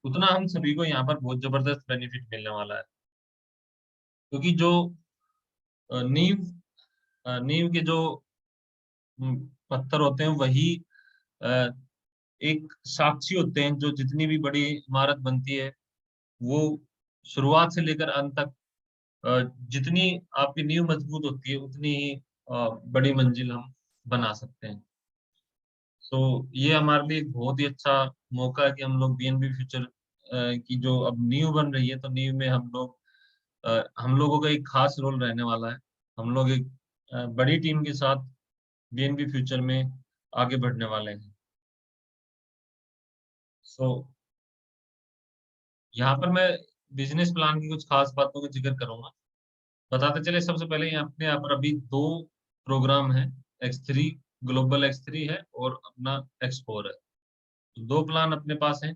उतना हम सभी को यहाँ पर बहुत जबरदस्त बेनिफिट मिलने वाला है। क्योंकि जो नींव नींव के जो पत्थर होते हैं वही अ, एक साक्षी होते हैं, जो जितनी भी बड़ी इमारत बनती है वो शुरुआत से लेकर अंत तक जितनी आपकी नींव मजबूत होती है उतनी ही बड़ी मंजिल हम बना सकते हैं। तो ये हमारे लिए एक बहुत ही अच्छा मौका है कि हम लोग बीएनबी फ्यूचर की जो अब नींव बन रही है, तो नींव में हम लोगों का एक खास रोल रहने वाला है। हम लोग एक बड़ी टीम के साथ बीएनबी फ्यूचर में आगे बढ़ने वाले हैं। सो यहाँ पर मैं बिजनेस प्लान की कुछ खास बातों का जिक्र करूंगा। बताते चले, सबसे पहले अपने यहाँ पर अभी दो प्रोग्राम है। X3 ग्लोबल X3 है और अपना X4 है। तो दो प्लान अपने पास हैं।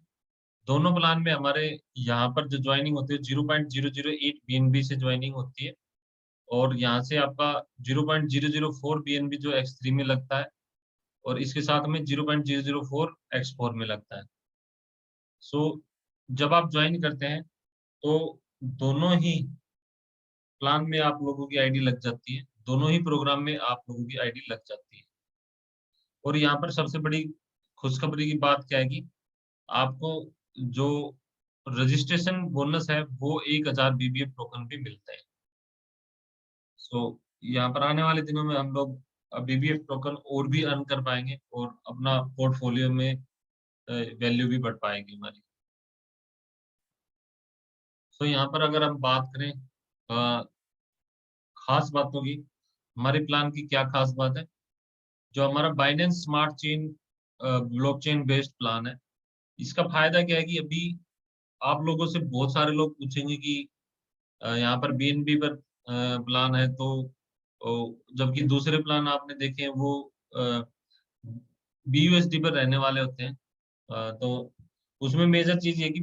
दोनों प्लान में हमारे यहाँ पर जो ज्वाइनिंग होती है 0.008 बीएनबी से ज्वाइनिंग होती है। और यहाँ से आपका 0.004 बीएनबी जो X3 में लगता है, और इसके साथ में 0.004 X4 में लगता है। सो जब आप ज्वाइन करते हैं तो दोनों ही प्लान में आप लोगों की आईडी लग जाती है, दोनों ही प्रोग्राम में आप लोगों की आईडी लग जाती है। और यहाँ पर सबसे बड़ी खुशखबरी की बात क्या है कि आपको जो रजिस्ट्रेशन बोनस है वो 1000 बीबीएफ टोकन भी मिलते हैं। सो यहाँ पर आने वाले दिनों में हम लोग बीबीएफ टोकन और भी अर्न कर पाएंगे और अपना पोर्टफोलियो में वैल्यू भी बढ़ पाएगी हमारी। सो यहाँ पर अगर हम बात करें खास बातों की, हमारे प्लान की क्या खास बात है। जो हमारा Binance smart chain blockchain based plan है, इसका फायदा क्या है कि अभी आप लोगों से बहुत सारे लोग पूछेंगे कि यहाँ पर बीएनबी पर प्लान है, तो जबकि दूसरे प्लान आपने देखे हैं वो बीयूएसडी पर रहने वाले होते हैं। तो उसमें मेजर चीज ये कि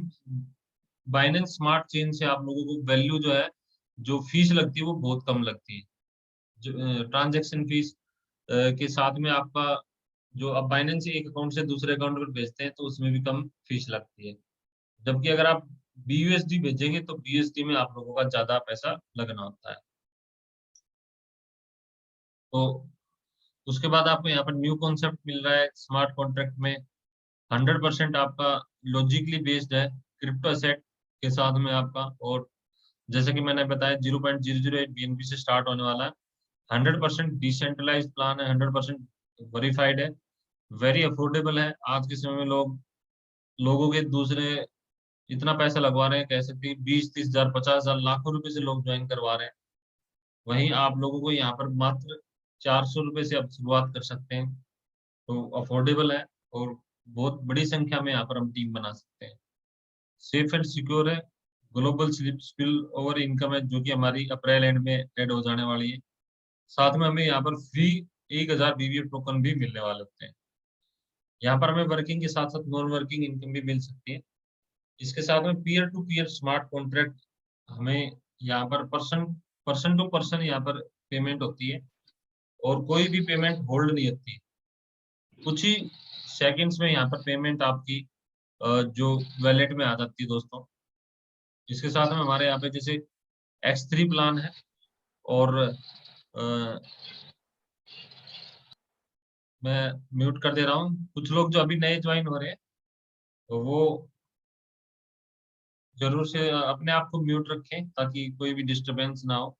बाइनेंस स्मार्ट चेन से आप लोगों को वैल्यू जो है, जो फीस लगती है वो बहुत कम लगती है। जो ट्रांजैक्शन फीस के साथ में आपका जो आप बाइनेंस से एक अकाउंट से दूसरे अकाउंट पर भेजते हैं तो उसमें भी कम फीस लगती है। जबकि अगर आप बीयूएसडी भेजेंगे तो बीयूएसडी में आप लोगों का ज्यादा पैसा लगना होता है। तो उसके बाद आपको यहाँ पर न्यू कॉन्सेप्ट मिल रहा है स्मार्ट कॉन्ट्रैक्ट में। 100% आपका लॉजिकली बेस्ड है क्रिप्टो एसेट के साथ में आपका। और जैसे कि मैंने बताया 0.008 बीएनबी से स्टार्ट होने वाला है। 100% डिसेंट्रलाइज प्लान है, 100% वेरीफाइड है, वेरी अफोर्डेबल है। आज के समय में लोगों के दूसरे इतना पैसा लगवा रहे हैं, कह सकते हैं 20-30 हजार 50 हजार लाखों रुपए से लोग ज्वाइन करवा रहे हैं। वहीं आप लोगों को यहाँ पर मात्र 400 रुपए से आप शुरुआत कर सकते हैं। तो अफोर्डेबल है और बहुत बड़ी संख्या में यहाँ पर हम टीम बना सकते हैं। सेफ एंड सिक्योर है। ग्लोबल स्पिल ओवर इनकम है जो कि हमारी अप्रैल एंड में ऐड हो जाने वाली है। साथ में हमें यहाँ पर फ्री 1000 बीबीएफ टोकन भी मिलने वाले होते हैं। यहाँ पर हमें वर्किंग के साथ साथ नॉन वर्किंग इनकम भी मिल सकती है। इसके साथ में peer to peer smart contract हमें यहाँ पर पर्सन पर्सन टू पर्सन यहाँ पर पेमेंट होती है, और कोई भी पेमेंट होल्ड नहीं होती। कुछ ही सेकंड्स में यहाँ पर पेमेंट आपकी जो वैलेट में आ जाती है दोस्तों। इसके साथ में हमारे यहाँ पे जैसे X3 प्लान है, और मैं म्यूट कर दे रहा हूँ। कुछ लोग जो अभी नए ज्वाइन हो रहे हैं तो वो जरूर से अपने आप को म्यूट रखें ताकि कोई भी डिस्टरबेंस ना हो।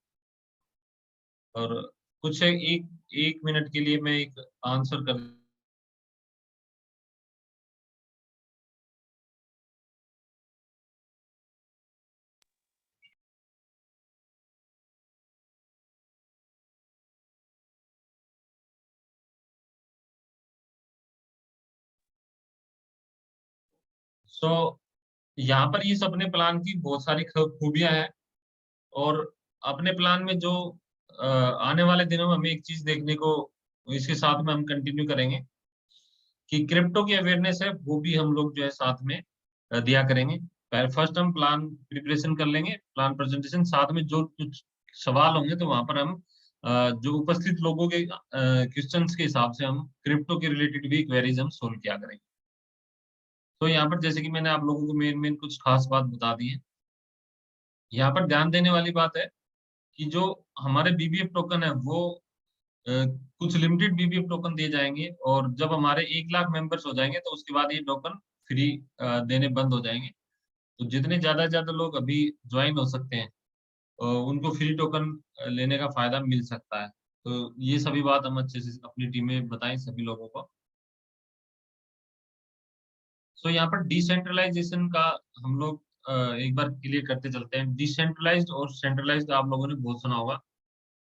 और कुछ एक एक मिनट के लिए मैं एक आंसर कर। सो यहाँ पर इस अपने प्लान की बहुत सारी खूबियां हैं। और अपने प्लान में जो आने वाले दिनों में हमें एक चीज देखने को, इसके साथ में हम कंटिन्यू करेंगे कि क्रिप्टो की अवेयरनेस है वो भी हम लोग जो है साथ में दिया करेंगे। पहले फर्स्ट हम प्लान प्रिपरेशन कर लेंगे, प्लान प्रेजेंटेशन, साथ में जो कुछ सवाल होंगे तो वहां पर हम जो उपस्थित लोगों के क्वेश्चंस के हिसाब से हम क्रिप्टो के रिलेटेड भी क्वेरीज हम सोल्व किया करेंगे। तो यहाँ पर जैसे कि मैंने आप लोगों को मेन मेन कुछ खास बात बता दी है। यहाँ पर ध्यान देने वाली बात है कि जो हमारे बीबीएफ टोकन है वो कुछ लिमिटेड बीबीएफ टोकन दिए जाएंगे, और जब हमारे 1 लाख मेंबर्स हो जाएंगे तो उसके बाद ये टोकन फ्री देने बंद हो जाएंगे। तो जितने ज्यादा से ज्यादा लोग अभी ज्वाइन हो सकते हैं उनको फ्री टोकन लेने का फायदा मिल सकता है। तो ये सभी बात हम अच्छे से अपनी टीम में बताएं सभी लोगों को। सो यहाँ पर डिसेंट्रलाइजेशन का हम लोग एक बार क्लियर करते चलते हैं। डिसेंट्रलाइज्ड और सेंट्रलाइज्ड आप लोगों ने बहुत सुना होगा।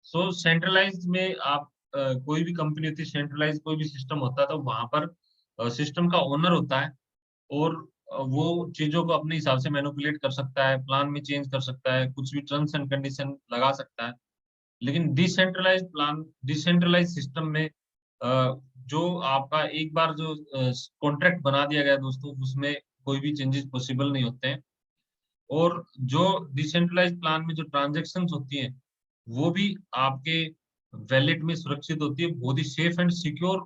सो सेंट्रलाइज्ड में आप कोई भी कंपनी होती है, सेंट्रलाइज कोई भी सिस्टम होता है तो वहां पर सिस्टम का ओनर होता है, और वो चीजों को अपने हिसाब से मैनिपुलेट कर सकता है, प्लान में चेंज कर सकता है, कुछ भी टर्म्स एंड कंडीशन लगा सकता है। लेकिन डिसेंट्रलाइज प्लान, डिसेंट्रलाइज सिस्टम में जो आपका एक बार जो कॉन्ट्रैक्ट बना दिया गया दोस्तों, उसमें कोई भी चेंजेस पॉसिबल नहीं होते हैं। और जो डिसेंट्रलाइज प्लान में जो ट्रांजेक्शन्स होती हैं वो भी आपके वैलेट में सुरक्षित होती है, बहुत ही सेफ एंड सिक्योर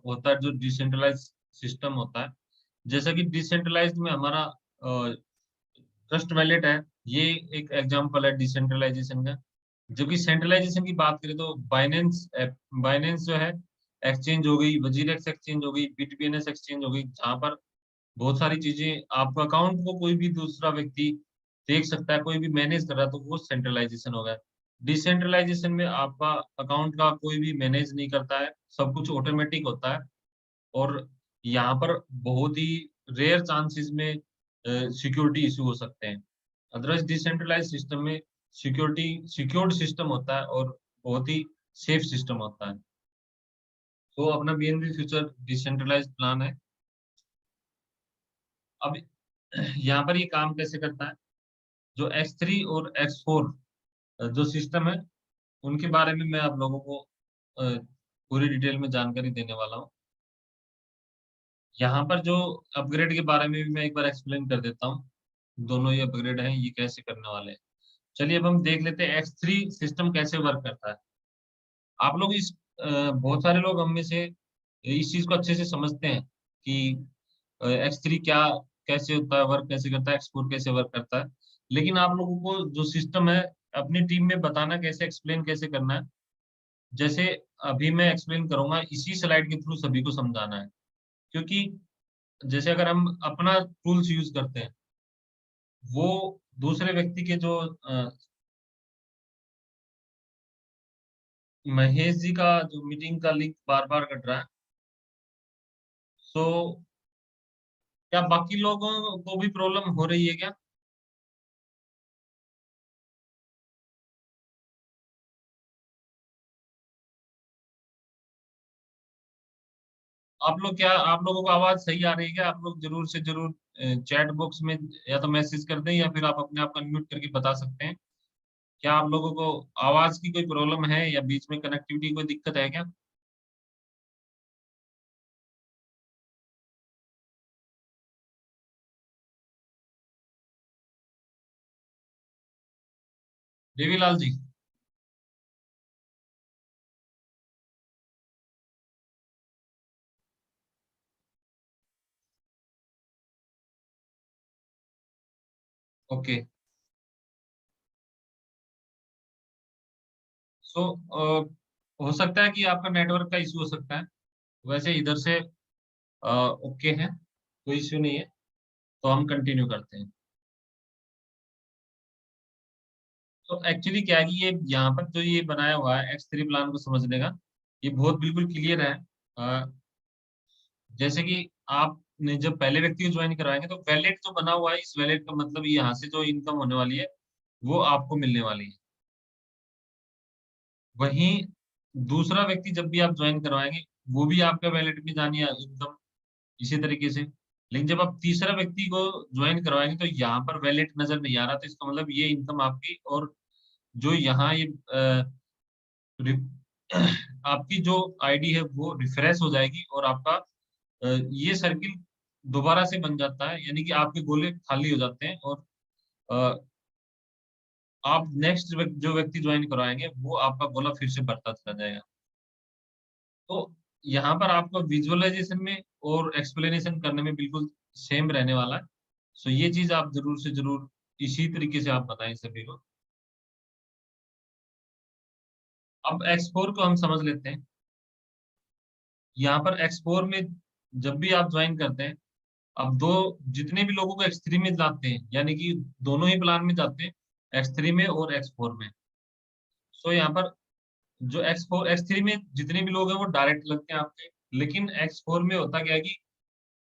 होता है जो डिसेंट्रलाइज सिस्टम होता है। जैसा कि डिसेंट्रलाइज्ड में हमारा ट्रस्ट वैलेट है, ये एक एग्जांपल है डिसेंट्रलाइजेशन का। जबकि सेंट्रलाइजेशन की बात करें तो बाइनेंस, बाइनेंस जो है एक्सचेंज हो गई, वजीरेक्स एक्सचेंज हो गई, बीटीपीएनएस एक्सचेंज हो गई, जहाँ पर बहुत सारी चीजें आपका अकाउंट को कोई भी दूसरा व्यक्ति देख सकता है, कोई भी मैनेज कर रहा है, तो वो सेंट्रलाइजेशन हो गया। डिसेंट्रलाइजेशन में आपका अकाउंट का कोई भी मैनेज नहीं करता है, सब कुछ ऑटोमेटिक होता है। और यहाँ पर बहुत ही रेयर चांसेस में सिक्योरिटी इशू हो सकते हैं। अदरवाइज डिसेंट्रलाइज सिस्टम में सिक्योरिटी, सिक्योर्ड सिस्टम होता है और बहुत ही सेफ सिस्टम होता है। तो अपना बीएनबी फ्यूचर डिसेंट्रलाइज प्लान है। अब यहाँ पर ये काम कैसे करता है, जो X3 और X4 जो सिस्टम है उनके बारे में मैं आप लोगों को पूरी डिटेल में जानकारी देने वाला हूँ। यहाँ पर जो अपग्रेड के बारे में भी मैं एक बार एक्सप्लेन कर देता हूँ। दोनों ही अपग्रेड हैं, ये कैसे करने वाले हैं। चलिए अब हम देख लेते हैं X3 सिस्टम कैसे वर्क करता है। आप लोग इस बहुत सारे लोग हम में से इस चीज को अच्छे से समझते हैं कि X3 क्या, कैसे होता है, वर्क कैसे करता है, X4 कैसे वर्क करता है। लेकिन आप लोगों को जो सिस्टम है अपनी टीम में बताना कैसे, एक्सप्लेन कैसे करना है, जैसे अभी मैं एक्सप्लेन करूंगा इसी स्लाइड के थ्रू सभी को समझाना है। क्योंकि जैसे अगर हम अपना टूल्स यूज करते हैं, वो दूसरे व्यक्ति के जो महेश जी का जो मीटिंग का लिंक बार बार कट रहा है, सो क्या बाकी लोगों को भी प्रॉब्लम हो रही है क्या? आप लोग क्या, आप लोगों को आवाज सही आ रही है क्या? आप लोग जरूर से जरूर चैट बॉक्स में या तो मैसेज कर दें या फिर आप अपने आप को अनम्यूट करके बता सकते हैं। क्या आप लोगों को आवाज की कोई प्रॉब्लम है या बीच में कनेक्टिविटी कोई दिक्कत है क्या? देवीलाल जी। ओके। सो हो सकता है कि आपका नेटवर्क का इशू हो सकता है। वैसे इधर से ओके है, कोई इश्यू नहीं है। तो हम कंटिन्यू करते हैं। तो एक्चुअली क्या है कि ये यहाँ पर जो ये बनाया हुआ है X3 प्लान को समझने का, ये बहुत बिल्कुल क्लियर है। अ, जैसे कि आपने जब पहले व्यक्ति को ज्वाइन करवाएंगे तो वैलेट जो बना हुआ है, इस वैलेट का मतलब यहाँ से जो इनकम होने वाली है वो आपको मिलने वाली है। वहीं दूसरा व्यक्ति जब भी आप ज्वाइन करवाएंगे वो भी आपका वैलेट में जानी है इनकम, इसी तरीके से। लेकिन जब आप तीसरा व्यक्ति को ज्वाइन करवाएंगे तो यहाँ पर वैलेट नजर नहीं आ रहा, तो इसका मतलब ये इनकम आपकी, और जो यहाँ ये आपकी जो आईडी है वो रिफ्रेश हो जाएगी और आपका ये सर्किल दोबारा से बन जाता है, यानी कि आपके गोले खाली हो जाते हैं, और अ, आप नेक्स्ट जो व्यक्ति ज्वाइन करवाएंगे वो आपका गोला फिर से बढ़ता चला जाएगा। तो यहाँ पर आपको विजुअलाइजेशन में और एक्सप्लेनेशन करने में बिल्कुल सेम रहने वाला है। सो ये चीज आप जरूर से जरूर इसी तरीके से आप बताएं सभी को। अब एक्सप्लोर को हम समझ लेते हैं। यहाँ पर एक्सप्लोर में जब भी आप ज्वाइन करते हैं, अब दो जितने भी लोगों को एक्स3 में लाते हैं, यानी कि दोनों ही प्लान में जाते हैं, एक्स3 में और एक्स4 में। सो यहाँ पर जो एक्स4 एक्स3 में जितने भी लोग हैं वो डायरेक्ट लगते हैं आपके, लेकिन एक्स4 में होता क्या है कि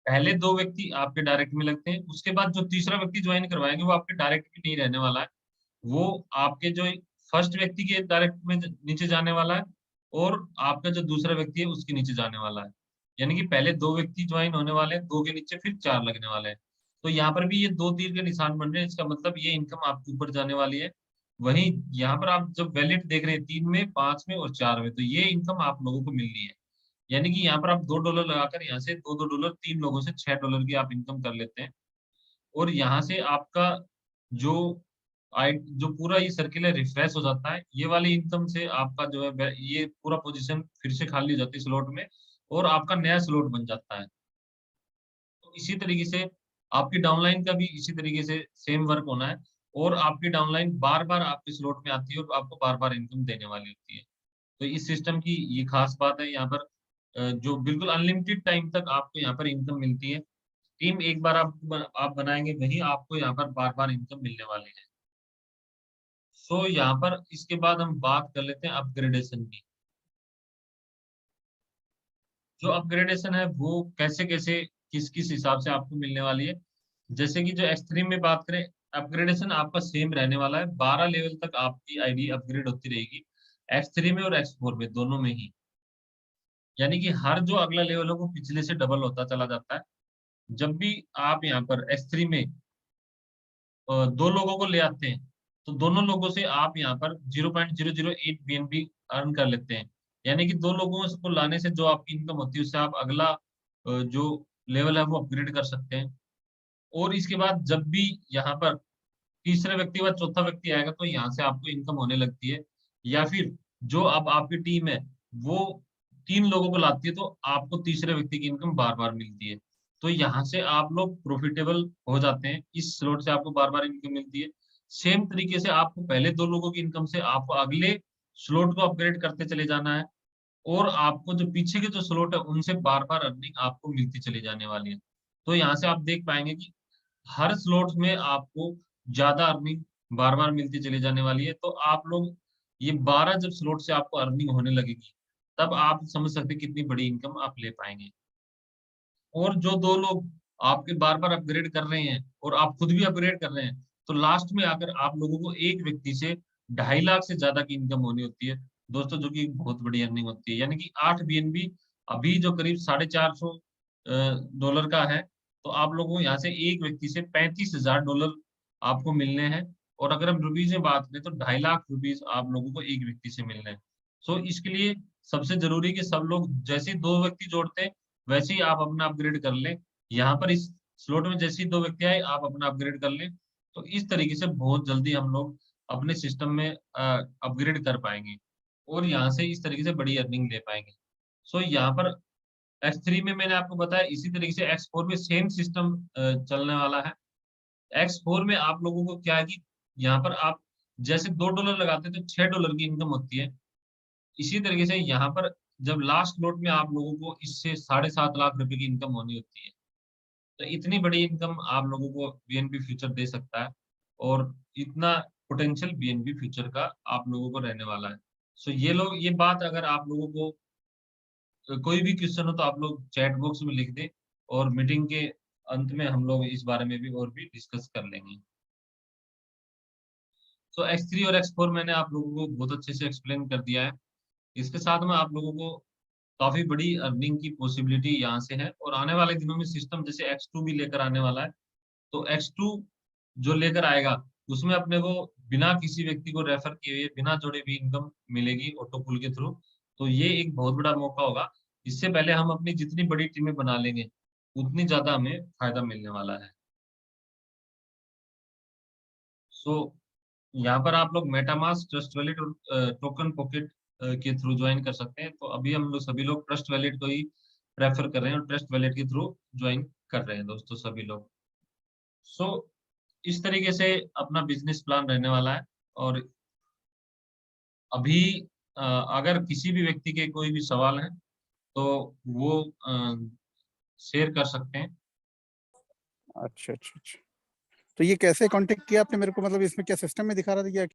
पहले दो व्यक्ति आपके डायरेक्ट में लगते हैं, उसके बाद जो तीसरा व्यक्ति ज्वाइन करवाएंगे वो आपके डायरेक्ट में नहीं रहने वाला है, वो आपके जो फर्स्ट व्यक्ति के डायरेक्ट में नीचे जाने वाला है, और आपका जो दूसरा व्यक्ति है उसके नीचे जाने वाला है। यानी कि पहले दो व्यक्ति ज्वाइन होने वाले हैं, दो के नीचे फिर चार लगने वाले हैं। तो यहाँ पर भी ये दो तीर के निशान बन रहे हैं, इसका मतलब ये इनकम आपके ऊपर जाने वाली है। वहीं यहाँ पर आप जब वैलिड देख रहे हैं 3 में, 5 में और 4 में, तो ये इनकम आप लोगों को मिलनी है। यानी कि यहाँ पर आप $2 लगाकर यहाँ से दो दो डॉलर, 3 लोगों से $6 की आप इनकम कर लेते हैं। और यहाँ से आपका जो जो पूरा ये सर्किल है रिफ्रेश हो जाता है, ये वाली इनकम से आपका जो है ये पूरा पोजीशन फिर से खाली हो जाती है स्लॉट में, और आपका नया स्लॉट बन जाता है। तो इसी तरीके से आपकी डाउनलाइन का भी इसी तरीके से सेम वर्क होना है, और आपकी डाउनलाइन बार बार आपके स्लॉट में आती है और आपको बार बार इनकम देने वाली होती है। तो इस सिस्टम की ये खास बात है यहाँ पर, जो बिल्कुल अनलिमिटेड टाइम तक आपको यहाँ पर इनकम मिलती है। टीम एक बार आप बनाएंगे, वही आपको यहाँ पर बार बार इनकम मिलने वाली है। सो यहाँ पर इसके बाद हम बात कर लेते हैं अपग्रेडेशन की। जो अपग्रेडेशन है वो कैसे कैसे किस किस हिसाब से आपको मिलने वाली है। जैसे कि जो एक्सट्रीम में बात करें, अपग्रेडेशन आपका सेम रहने वाला है, 12 लेवल तक आपकी आईडी अपग्रेड होती रहेगी, एक्स3 में और एक्स4 में दोनों में ही। यानी कि हर जो अगला लेवल है वो पिछले से डबल होता चला जाता है। जब भी आप यहाँ पर एक्स3 में दो लोगों को ले आते हैं, तो दोनों लोगों से आप यहाँ पर 0.008 BNB अर्न कर लेते हैं। यानी कि दो लोगों को लाने से जो आपकी इनकम होती है उससे आप अगला जो लेवल है वो अपग्रेड कर सकते हैं। और इसके बाद जब भी यहाँ पर तीसरे व्यक्ति व चौथा व्यक्ति आएगा तो यहाँ से आपको इनकम होने लगती है। या फिर जो अब आपकी टीम है वो 3 लोगों को लाती है, तो आपको तीसरे व्यक्ति की इनकम बार बार मिलती है। तो यहाँ से आप लोग प्रॉफिटेबल हो जाते हैं, इस स्लॉट से आपको बार बार इनकम मिलती है। सेम तरीके से आपको पहले दो लोगों की इनकम से आपको अगले स्लॉट को अपग्रेड करते चले जाना है, और आपको जो पीछे के जो स्लॉट है उनसे बार बार अर्निंग आपको मिलती चली जाने वाली है। तो यहाँ से आप देख पाएंगे कि हर स्लॉट में आपको ज्यादा अर्निंग बार बार मिलती चली जाने वाली है। तो आप लोग ये 12 जब स्लॉट से आपको अर्निंग होने लगेगी, तब आप समझ सकते हैं कितनी बड़ी इनकम आप ले पाएंगे। और जो दो लोग आपके बार बार अपग्रेड कर रहे हैं और आप खुद भी अपग्रेड कर रहे हैं, तो लास्ट में आकर आप लोगों को एक व्यक्ति से 2.5 लाख से ज्यादा की इनकम होनी होती है दोस्तों, जो कि बहुत बड़ी अर्निंग होती है। यानी कि 8 BNB अभी जो करीब $450 का है, तो आप लोगों को यहाँ से एक व्यक्ति से $35,000 आपको मिलने हैं। और अगर हम रुपीज में बात करें तो 2.5 लाख रुपीज आप लोगों को एक व्यक्ति से मिलने हैं। सो इसके लिए सबसे जरूरी है कि सब लोग जैसे ही दो व्यक्ति जोड़ते हैं वैसे ही आप अपना अपग्रेड कर लें। यहाँ पर इस स्लॉट में जैसे ही दो व्यक्ति आए आप अपना अपग्रेड कर लें, तो इस तरीके से बहुत जल्दी हम लोग अपने सिस्टम में अपग्रेड कर पाएंगे, और यहाँ से इस तरीके से बड़ी अर्निंग ले पाएंगे। सो यहाँ पर एक्स3 में मैंने आपको बताया, इसी तरीके से एक्स4 में सेम सिस्टम चलने वाला है। एक्स4 में आप लोगों को क्या है कि यहाँ पर आप जैसे $2 लगाते हैं तो $6 की इनकम होती है। इसी तरीके से यहाँ पर जब लास्ट नोट में आप लोगों को इससे 7.5 लाख रुपए की इनकम होनी होती है। तो इतनी बड़ी इनकम आप लोगों को बीएनबी फ्यूचर दे सकता है, और इतना पोटेंशियल बीएनबी फ्यूचर का आप लोगों को रहने वाला है। सो ये बात अगर आप लोगों को कोई भी क्वेश्चन हो तो आप लोग चैट बॉक्स में लिख दें, और मीटिंग के अंत में हम लोग इस बारे में भी और भी डिस्कस कर लेंगे। सो एक्स3 और एक्स4 मैंने आप लोगों को बहुत अच्छे से एक्सप्लेन कर दिया है। इसके साथ में आप लोगों को काफी बड़ी अर्निंग की पॉसिबिलिटी यहाँ से है, और आने वाले दिनों में सिस्टम जैसे एक्स2 भी लेकर आने वाला है। तो एक्स2 जो लेकर आएगा उसमें अपने को बिना किसी व्यक्ति को रेफर किए हुए बिना जोड़े भी इनकम मिलेगी ऑटो पुल के थ्रू। तो ये एक बहुत बड़ा मौका होगा। इससे पहले हम अपनी जितनी बड़ी टीमें बना लेंगे उतनी ज्यादा हमें फायदा मिलने वाला है। सो यहाँ पर आप लोग मेटामास्क, ट्रस्ट वैलेट और टोकन पॉकेट के थ्रू ज्वाइन कर सकते हैं। तो अभी हम लोग सभी लोग ट्रस्ट वैलेट को ही प्रेफर कर रहे हैं और ट्रस्ट वैलेट के थ्रू ज्वाइन कर रहे हैं दोस्तों सभी लोग। सो इस तरीके से अपना बिजनेस प्लान रहने वाला है। और अभी अगर किसी भी व्यक्ति के कोई भी सवाल है तो वो शेयर कर सकते हैं। अच्छा अच्छा अच्छा, तो ये कैसे कांटेक्ट किया आपने मेरे को, मतलब इसमें क्या सिस्टम में दिखा रहा था क्या?